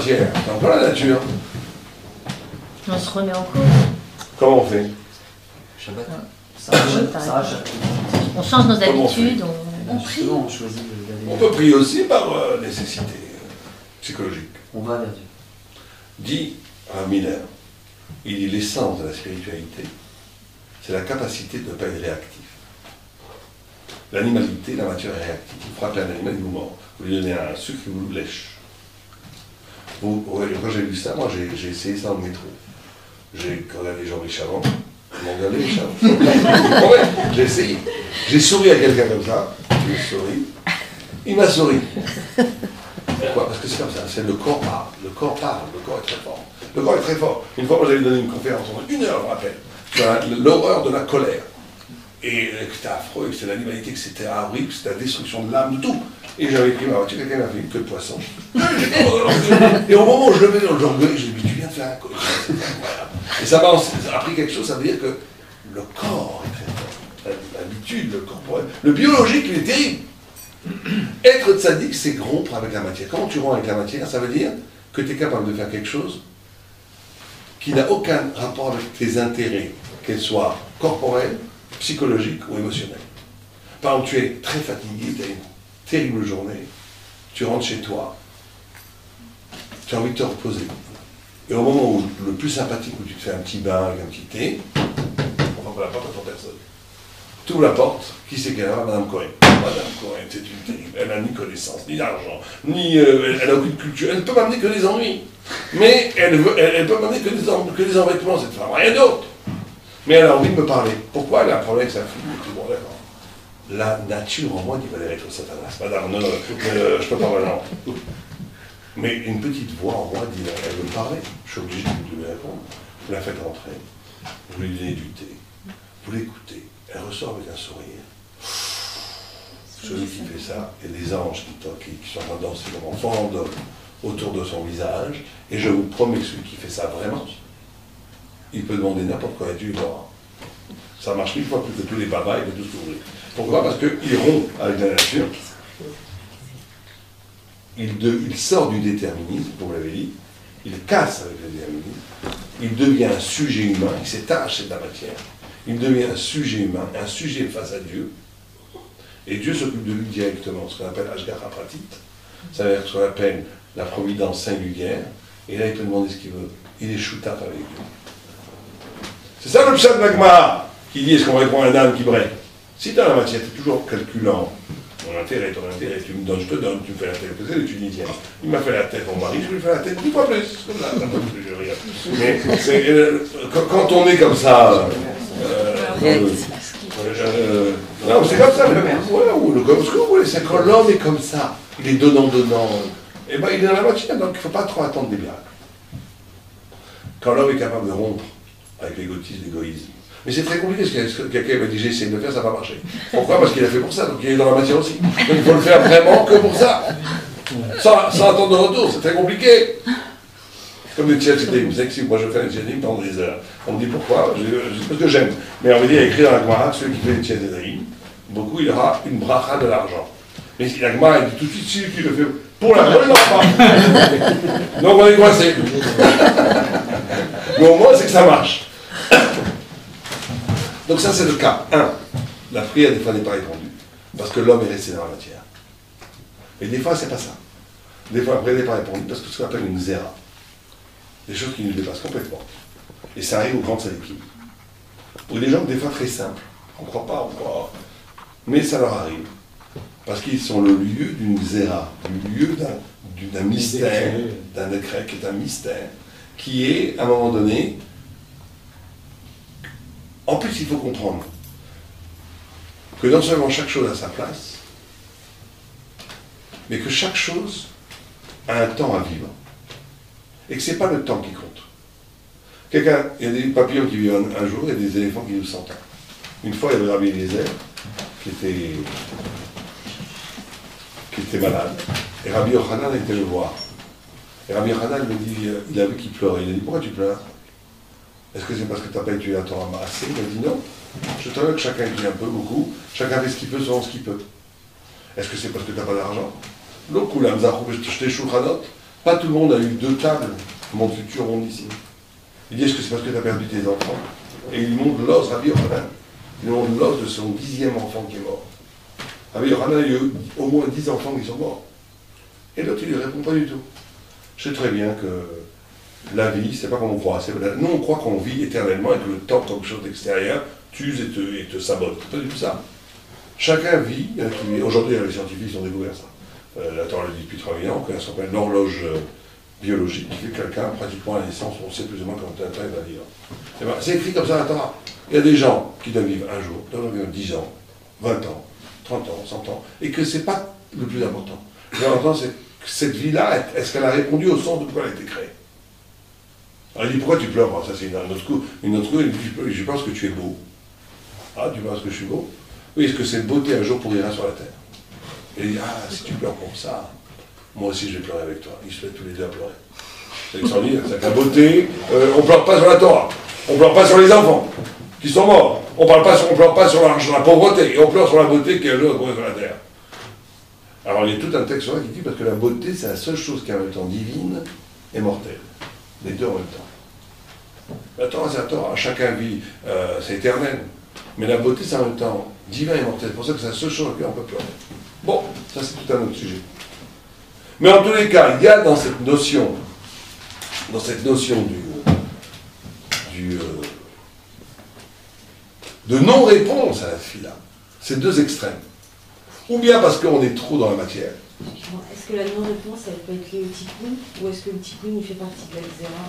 matière, c'est encore la nature. On se remet en cause. Comment on fait? Shabbat. On change nos Comment on habitudes, Eh ben, on prie. justement, on choisit On d'aller. peut prier aussi par nécessité psychologique. On va vers Dieu. Dit à Miller, il dit l'essence de la spiritualité, c'est la capacité de ne pas être réactif. L'animalité, la matière est réactive. Vous frappez un animal, il vous mord. Vous lui donnez un sucre, il vous le lèche. Quand j'ai vu ça, moi j'ai essayé ça au métro. J'ai regardé Jean-Michel Chavant, ils m'ont regardé les Chavant. Ouais, j'ai essayé. J'ai souri à quelqu'un comme ça, j'ai souri. Il m'a souri. Pourquoi? Parce que c'est comme ça, c'est le corps parle. Le corps parle, le corps est très fort. Le corps est très fort. Une fois, moi j'avais donné une conférence en 1 heure, je me rappelle, sur l'horreur de la colère. Et c'était affreux, que c'était l'animalité, que c'était horrible, que c'était la destruction de l'âme, de tout. Et j'avais pris ma voiture, quelqu'un m'a fait une queue de poisson. Et au moment où je levais dans le j'engueulais, je lui ai dit, mais tu viens de faire un coup. C'est incroyable. Et ça m'a appris quelque chose, ça veut dire que le corps est très fort. L'habitude, le corporel. Le biologique, il est terrible. Être tzaddik, c'est rompre avec la matière. Comment tu romps avec la matière? Ça veut dire que tu es capable de faire quelque chose qui n'a aucun rapport avec tes intérêts, qu'elle soit corporelle, psychologique ou émotionnel. Par exemple, tu es très fatigué, tu as une terrible journée, tu rentres chez toi, tu as envie de te reposer. Et au moment où le plus sympathique, où tu te fais un petit bain avec un petit thé, on ouvre la porte à ton personne. Tu ouvres la porte, qui c'est qu'elle a? Madame Cohen. Madame Cohen, c'est une terrible. Elle n'a ni connaissance, ni d'argent, ni elle n'a aucune culture. Elle ne peut m'amener que des ennuis. Mais elle peut m'amener que des embêtements, cette femme, rien d'autre. Mais elle a envie de me parler. Pourquoi elle a un problème avec sa fille? Bon, d'accord. La nature en moi dit Valérie être Satanas. Madame, non, je ne peux pas maintenant. Mais une petite voix en moi dit elle veut me parler. Je suis obligé de lui répondre. Vous la faites rentrer. Vous lui donnez du thé. Vous l'écoutez. Elle ressort avec un sourire. Celui qui fait ça, il y a des anges qui sont en train de danser comme enfants autour de son visage. Et je vous promets que celui qui fait ça vraiment, il peut demander n'importe quoi à Dieu, il l'aura. Ça marche 1000 fois plus que tous les babas et que tout ce que vous voulez. Pourquoi? Parce qu'il rompt avec la nature. Il sort du déterminisme, comme vous l'avez dit. Il casse avec le déterminisme. Il devient un sujet humain. Il s'étache de la matière. Il devient un sujet humain, un sujet face à Dieu. Et Dieu s'occupe de lui directement, ce qu'on appelle Ashgara Pratit. Ça veut dire ce qu'on appelle la providence singulière. Et là, il peut demander ce qu'il veut. Il est shootaf avec Dieu. C'est ça le pshat d'Agmara qui dit est-ce qu'on répond à un âme qui brille? Si tu as la matière, tu es toujours calculant ton intérêt, tu me donnes, je te donne, tu me fais la tête, c'est les Tunisiens. Il m'a fait la tête, mon mari, je lui fais la tête 10 fois plus. Comme ça, je regarde. Mais quand on est comme ça. Non, c'est comme ça, comme ce que vous voulez, c'est quand l'homme est comme ça, il est donnant, et ben il est dans la matière, donc il ne faut pas trop attendre des miracles. Quand l'homme est capable de rompre avec l'égoïsme. Mais c'est très compliqué, parce que quelqu'un m'a dit j'ai essayé de le faire, ça n'a pas marché. Pourquoi? Parce qu'il a fait pour ça, donc il est dans la matière aussi. Donc il faut le faire vraiment que pour ça. Sans attendre de retour, c'est très compliqué. Comme le tchiadjédim, vous savez que si moi je fais un tchiadjédim pendant des heures, on me dit pourquoi? Parce que j'aime. Mais on me dit, il y a écrit dans la Gemara, celui qui fait le tchiadjédim, beaucoup il aura une bracha de l'argent. Mais la Gemara, elle dit tout de suite, celui qui le fait pour l'argent, il n'aura pas. Donc on est coincé. Mais au moins, c'est que ça marche. Donc ça, c'est le cas. 1. La prière, des fois, n'est pas répondue. Parce que l'homme est resté dans la matière. Et des fois, c'est pas ça. Des fois, la prière n'est pas répondue parce que ce qu'on appelle une zéra. Des choses qui nous dépassent complètement. Et ça arrive aux grandes tzadikim. Ou des gens, des fois, très simples. On ne croit pas, mais ça leur arrive. Parce qu'ils sont le lieu d'une zéra, du lieu d'un mystère, d'un décret qui est un mystère, qui est, à un moment donné, en plus, il faut comprendre que non seulement chaque chose a sa place, mais que chaque chose a un temps à vivre. Et que ce n'est pas le temps qui compte. Il y a des papillons qui vivent un jour et des éléphants qui vivent 100 ans. Une fois, il y avait Rabbi Eliezer qui était malade. Et Rabbi Yochanan était le voir. Et Rabbi Yochanan me dit, il a vu qu'il pleurait. Il a dit, pourquoi tu pleures? Est-ce que c'est parce que tu n'as pas étudié la Torah assez? Il m'a dit non. Je te veux que chacun étudie un peu, beaucoup. Chacun fait ce qu'il peut selon ce qu'il peut. Est-ce que c'est parce que tu n'as pas d'argent? Pas tout le monde a eu 2 tables, mon futur monde ici. Il dit, est-ce que c'est parce que tu as perdu tes enfants? Et il montre l'os, Rabbi Yochanan. Il montre l'os de son 10e enfant qui est mort. Rabbi Yochanan a eu au moins 10 enfants qui sont morts. Et l'autre, il ne lui répond pas du tout. Je sais très bien que la vie, c'est pas comme on croit. Nous, on croit qu'on vit éternellement et que le temps, comme chose d'extérieur, t'use et te sabote. C'est pas du tout ça. Chacun vit. Aujourd'hui, les scientifiques ont découvert ça. La Torah le dit depuis 3000 ans, qu'il y a ce qu'on appelle l'horloge biologique qui fait que quelqu'un, pratiquement à la naissance, on sait plus ou moins quand un temps il va vivre. Et ben, c'est écrit comme ça à la Torah. Il y a des gens qui doivent vivre un jour, doivent vivre 10 ans, 20 ans, 30 ans, 100 ans, et que c'est pas le plus important. Le plus important, c'est que cette vie-là, est-ce qu'elle a répondu au sens de pourquoi elle a été créée? Alors il dit, pourquoi tu pleures? Ça c'est un autre coup. Une autre coup, il dit, je pense que tu es beau. Ah, tu penses que je suis beau? Oui, est-ce que cette beauté un jour pourrira sur la terre? Et il dit, ah, si tu pleures pour ça, moi aussi je vais pleurer avec toi. Ils se mettent tous les deux à pleurer. C'est extraordinaire, c'est que la beauté, on ne pleure pas sur la Torah, on ne pleure pas sur les enfants qui sont morts, on ne pleure pas sur la pauvreté, et on pleure sur la beauté qui est un jour sur la terre. Alors il y a tout un texte sur ça qui dit, parce que la beauté c'est la seule chose qui est en même temps divine et mortelle. Les deux en même temps. La Torah c'est la Torah, chacun vit, c'est éternel. Mais la beauté c'est en même temps divin et mortel. C'est pour ça que c'est la seule chose à laquelle on peut pleurer. Bon, ça c'est tout un autre sujet. Mais en tous les cas, il y a dans cette notion de non-réponse à la fila, c'est 2 extrêmes. Ou bien parce qu'on est trop dans la matière. Est-ce que la non-réponse, elle peut être liée au tikkun, ou est-ce que le tikkun, il fait partie de la xéra?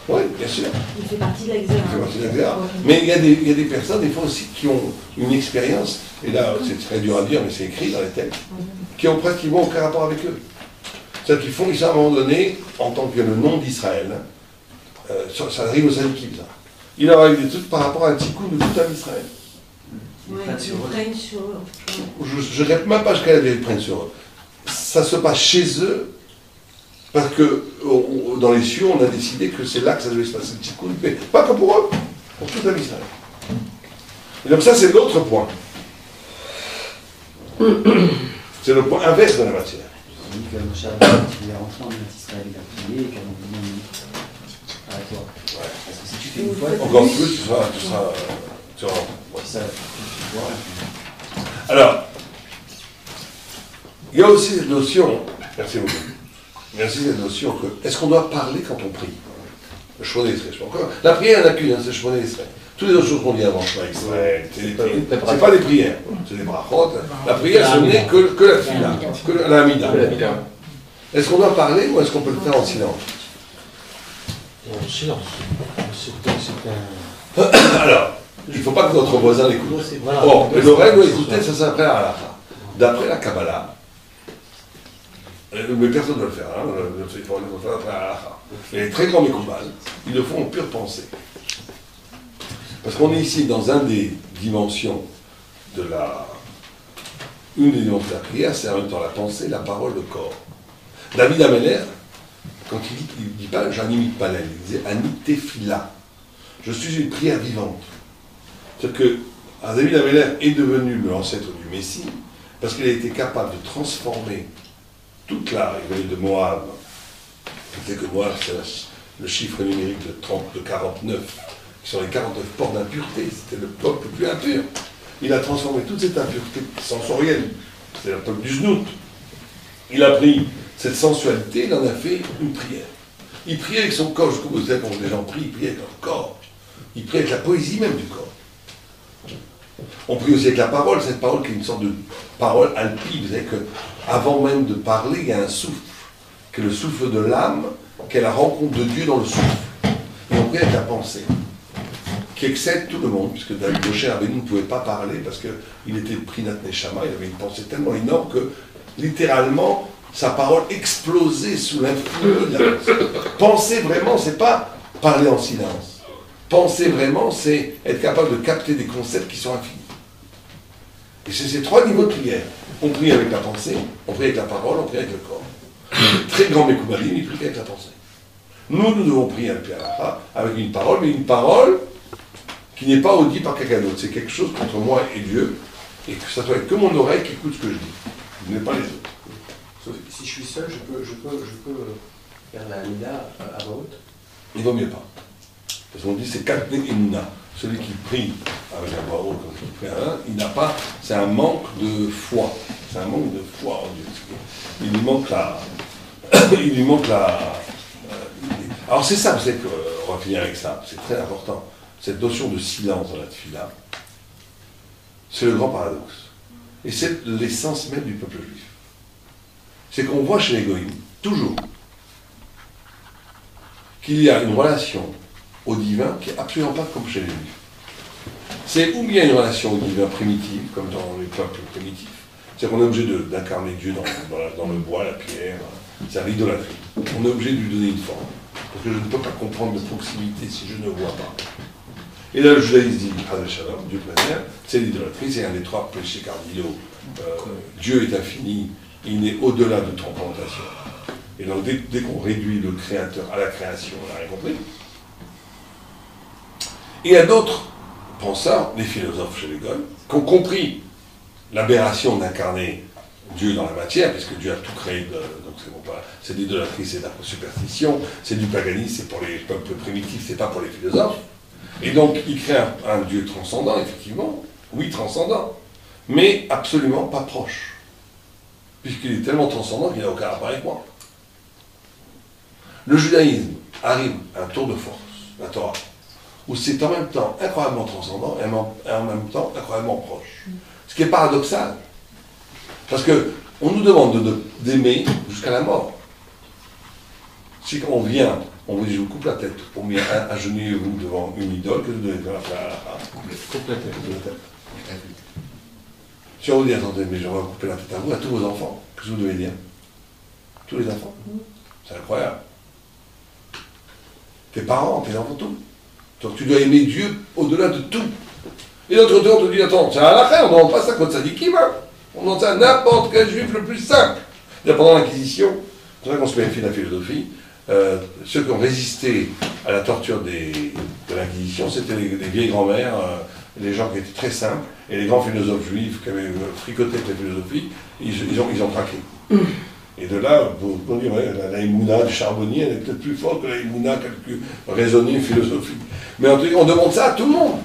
Oui, bien sûr. Il fait partie de la xéra. Il fait partie de la xéra. Mais il y a des personnes, des fois aussi, qui ont une expérience, et là, c'est très dur à dire, mais c'est écrit dans les textes, qui ont pratiquement aucun rapport avec eux. C'est-à-dire qu'ils font ça à un moment donné, en tant que le nom d'Israël, ça arrive aux Sadikim, ça. Il leur arrive des trucs par rapport à un tikkun de tout un Israël. Ils prennent sur eux. Je ne répète même pas jusqu'à ils prennent sur eux. Ça se passe chez eux, parce que dans les cieux, on a décidé que c'est là que ça devait se passer le tikkun, mais pas que pour eux, pour tout un Israël. Et donc ça, c'est l'autre point. C'est le point inverse de la matière. Je dis que Moshe il est rentré en Israël, il a prié, et qu'à un moment donné, arrête-toi. Parce que si tu fais une fois, encore plus, tu seras ouais, ça, tu vois. Alors, il y a aussi cette notion, merci beaucoup, il y a aussi cette notion que, est-ce qu'on doit parler quand on prie? Le Shemona Esrei. La prière, il n'y en a qu'une, c'est le Shemona Esrei. Toutes les autres choses qu'on dit avant, Shema Israël, c'est pas des prières, c'est des brachot. La prière, ce n'est que la fila, que la amida. Est-ce qu'on doit parler ou est-ce qu'on peut le faire en silence? En silence. C'est un... Alors, il ne faut pas que notre voisin l'écoute. Voilà. Bon, mais l'oreille doit écouter, ça c'est après la halakha. D'après la Kabbalah, mais personne ne doit le faire, hein, il faut le faire après la halakha. Les très grands mécoubales, ils le font en pure pensée. Parce qu'on est ici dans une des dimensions de la prière, c'est en même temps la pensée, la parole, le corps. David Ameller, quand il dit pas j'animite pas l'aile, il disait anitefila. Je suis une prière vivante. C'est-à-dire que David Ameller est devenu l'ancêtre du Messie parce qu'il a été capable de transformer toute la rivière de Moab. Vous savez que Moab, c'est le chiffre numérique de 49, qui sont les 49 ports d'impureté. C'était le peuple le plus impur. Il a transformé toute cette impureté sensorielle. C'est le peuple du Znout. Il a pris cette sensualité, il en a fait une prière. Il prie avec son corps, jusqu'au bout, vous savez, quand les gens prient, ils prient avec leur corps. Il prie avec la poésie même du corps. On prie aussi avec la parole, cette parole qui est une sorte de parole alpine. Vous savez qu'avant même de parler, il y a un souffle, qui est le souffle de l'âme, qui est la rencontre de Dieu dans le souffle. Et on prie avec la pensée, qui excède tout le monde, puisque David Moshe Rabbeinu ne pouvait pas parler parce qu'il était pris Nat Neshama, il avait une pensée tellement énorme que, littéralement, sa parole explosait sous l'influence de la pensée. Penser vraiment, c'est pas parler en silence. Penser vraiment, c'est être capable de capter des concepts qui sont infinis. Et c'est ces 3 niveaux de prière. On prie avec la pensée, on prie avec la parole, on prie avec le corps. Les très grands Mekoubalim, ils prient avec la pensée. Nous devons prier avec une parole, mais une parole qui n'est pas audible par quelqu'un d'autre. C'est quelque chose entre moi et Dieu, et que ça soit que mon oreille qui écoute ce que je dis. Ce n'est pas les autres. Sauf que si je suis seul, je peux Faire la Nida à voix haute. Il vaut mieux pas. Parce qu'on dit c'est Katne Imna. Celui qui prie avec la voix haute, comme il prie à un, il n'a pas. C'est un manque de foi. C'est un manque de foi en Dieu. Il lui manque la. Il lui manque la. Alors c'est ça, vous savez qu'on va finir avec ça. C'est très important. Cette notion de silence dans la tefila, c'est le grand paradoxe. Et c'est l'essence même du peuple juif. C'est qu'on voit chez les goïms, toujours, qu'il y a une relation au divin qui n'est absolument pas comme chez les juifs. C'est ou bien une relation au divin primitive, comme dans les peuples primitifs, c'est-à-dire qu'on est obligé d'incarner Dieu dans le bois, la pierre, c'est l'idolâtrie. On est obligé de lui donner une forme, parce que je ne peux pas comprendre de proximité si je ne vois pas. Et là, le judaïsme dit, Dieu préfère, c'est l'idolâtrie, c'est un des trois péchés cardinaux. Dieu est infini, il est au-delà de toute représentation. Et donc, dès qu'on réduit le créateur à la création, on n'a rien compris. Et il y a d'autres penseurs, les philosophes chez les Goïms, qui ont compris l'aberration d'incarner Dieu dans la matière, puisque Dieu a tout créé, donc c'est de l'idolâtrie, c'est de la superstition, c'est du paganisme, c'est pour les peuples primitifs, c'est pas pour les philosophes. Et donc, il crée un Dieu transcendant, effectivement, oui, transcendant, mais absolument pas proche, puisqu'il est tellement transcendant qu'il n'a aucun rapport avec moi. Le judaïsme arrive à un tour de force, la Torah, où c'est en même temps incroyablement transcendant et en même temps incroyablement proche. Ce qui est paradoxal, parce qu'on nous demande d'aimer jusqu'à la mort. Si quand on vient, on vous dit je vous coupe la tête, pour mieux agenouillez-vous devant une idole, que vous devez faire coupe la tête. Si on vous dit attendez, mais je vais couper la tête à vous, à tous vos enfants, qu'est-ce que vous devez dire? Tous les enfants. C'est incroyable. Tes parents, tes enfants, tout. Donc tu dois aimer Dieu au-delà de tout. Et l'autre côté, on te dit attends, c'est un halakha, on ne demande pas ça contre Sadikim, hein. On demande ça à n'importe quel juif le plus simple. Pendant l'Inquisition, c'est vrai qu'on se méfie de la philosophie. Ceux qui ont résisté à la torture de l'Inquisition, c'était les vieilles grand-mères, les gens qui étaient très simples, et les grands philosophes juifs qui avaient fricoté avec la philosophie, ils ont craqué. Et de là, on dit, ouais, la Emouna du charbonnier, elle est peut-être plus forte que la Emouna raisonnée philosophique. Mais on demande ça à tout le monde.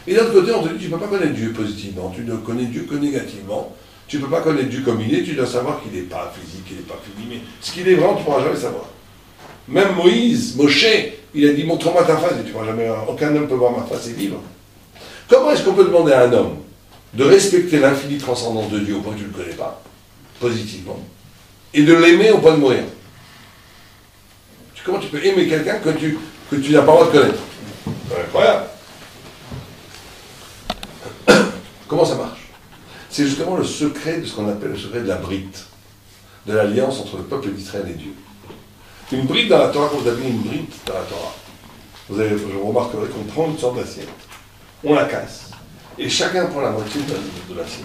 Et d'un autre côté, on te dit, tu ne peux pas connaître Dieu positivement, tu ne connais Dieu que négativement. Tu ne peux pas connaître Dieu comme il est, tu dois savoir qu'il n'est pas physique, qu'il n'est pas fini, mais ce qu'il est vraiment, tu ne pourras jamais savoir. Même Moshe, il a dit, montre-moi ta face, et tu ne pourras jamais, aucun homme peut voir ma face et vivre. Comment est-ce qu'on peut demander à un homme de respecter l'infinie transcendance de Dieu au point que tu ne le connais pas, positivement, et de l'aimer au point de mourir? Comment tu peux aimer quelqu'un que tu n'as pas le droit de connaître? C'est incroyable. Comment ça marche? C'est justement le secret de ce qu'on appelle le secret de la brite, de l'alliance entre le peuple d'Israël et Dieu. Une brite dans la Torah, quand vous avez une brite dans la Torah, vous remarquerez qu'on prend une sorte d'assiette, on la casse, et chacun prend la moitié de l'assiette.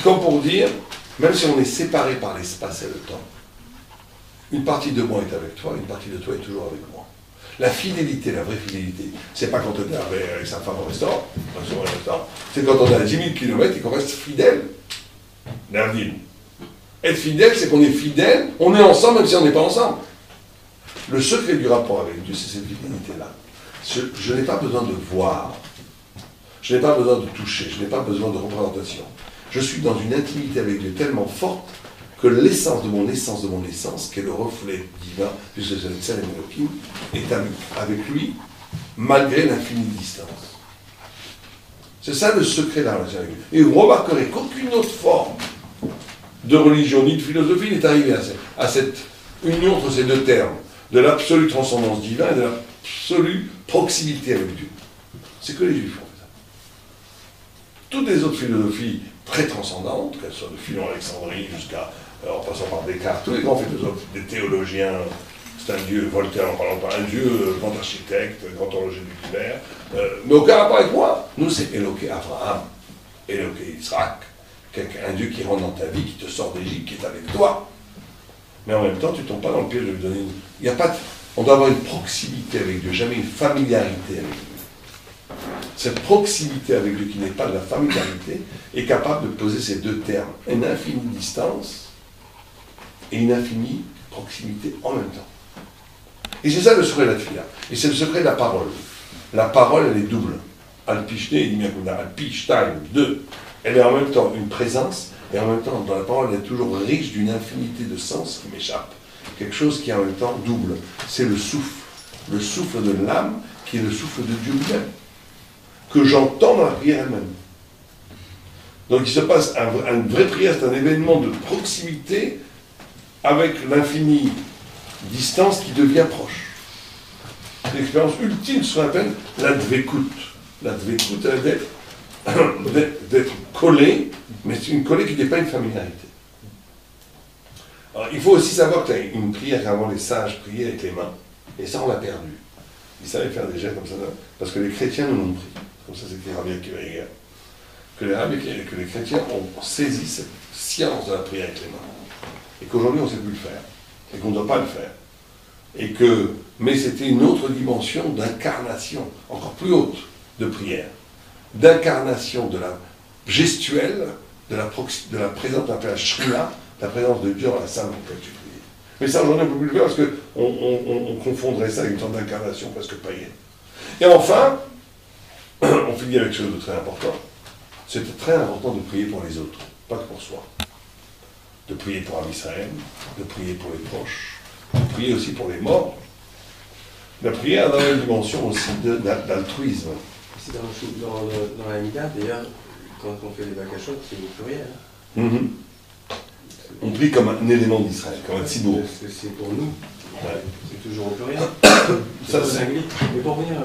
Comme pour dire, même si on est séparés par l'espace et le temps, une partie de moi est avec toi, une partie de toi est toujours avec moi. La fidélité, la vraie fidélité, c'est pas quand on est avec sa femme au restaurant, c'est quand on est à 10 000 km et qu'on reste fidèle. Nardine. Être fidèle, c'est qu'on est fidèle, on est ensemble même si on n'est pas ensemble. Le secret du rapport avec Dieu, c'est cette fidélité-là. Je n'ai pas besoin de voir, je n'ai pas besoin de toucher, je n'ai pas besoin de représentation. Je suis dans une intimité avec Dieu tellement forte que l'essence de mon essence, qui est le reflet divin, puisque c'est le Tselem Elohim, est avec lui, malgré l'infinie distance. C'est ça le secret de la relation avec lui. Et vous remarquerez qu'aucune autre forme de religion ni de philosophie n'est arrivée à cette union entre ces deux termes, de l'absolue transcendance divine et de l'absolue proximité avec Dieu. C'est que les Juifs font ça. Toutes les autres philosophies très transcendantes, qu'elles soient de Philon Alexandrie jusqu'à, en passant par Descartes, tous les grands philosophes, des théologiens, c'est un dieu, Voltaire en parlant pas, un dieu, grand architecte, grand horloger du l'univers, mais aucun rapport avec moi. Nous, c'est Éloqué Abraham, Éloqué Isaac, un dieu qui rentre dans ta vie, qui te sort d'Égypte, qui est avec toi. Mais en même temps, tu ne tombes pas dans le piège de lui donner une... Il y a pas On doit avoir une proximité avec Dieu, jamais une familiarité avec Dieu. Cette proximité avec Dieu qui n'est pas de la familiarité est capable de poser ces deux termes, une infinie distance et une infinie proximité en même temps. Et c'est ça le secret de la tefila. Et c'est le secret de la parole. La parole, elle est double. Al-Pishne, il dit bien Al-Pishtaim, deux. Elle est en même temps une présence, et en même temps, dans la parole, elle est toujours riche d'une infinité de sens qui m'échappe. Quelque chose qui est en même temps double. C'est le souffle de l'âme, qui est le souffle de Dieu lui-même, que j'entends dans la prière elle-même. Donc il se passe une vraie prière, c'est un événement de proximité avec l'infinie distance qui devient proche. L'expérience ultime, ce qu'on appelle la dvekut. La dvekut, elle est d'être collé, mais c'est une collée qui n'est pas une familiarité. Alors, il faut aussi savoir qu'il y a une prière qu'avant les sages priaient avec les mains, et ça on l'a perdu. Ils savaient faire des gestes comme ça, parce que les chrétiens nous l'ont pris. Comme ça c'est écrit Rabbi Akiva Eiger. Que les chrétiens ont saisi cette science de la prière avec les mains. Et qu'aujourd'hui on ne sait plus le faire. Et qu'on ne doit pas le faire. Mais c'était une autre dimension d'incarnation, encore plus haute, de prière. D'incarnation de la gestuelle, de la présence, on appelle la shrina, la présence de Dieu dans la salle dans laquelle tu pries. Mais ça, aujourd'hui, on ne peut plus le faire parce qu'on confondrait ça avec une sorte d'incarnation presque païenne. Et enfin, on finit avec quelque chose de très important. C'était très important de prier pour les autres, pas que pour soi. De prier pour Am Israël, de prier pour les proches, de prier aussi pour les morts. La prière dans une dimension aussi d'altruisme. C'est dans la Mida, d'ailleurs, quand on fait les bakashot, c'est au pluriel. Mm-hmm. On prie comme un élément d'Israël, comme un tzibur. Parce que c'est pour nous, Ouais. c'est toujours au pluriel. Ça, c'est singulier. Mais pour revenir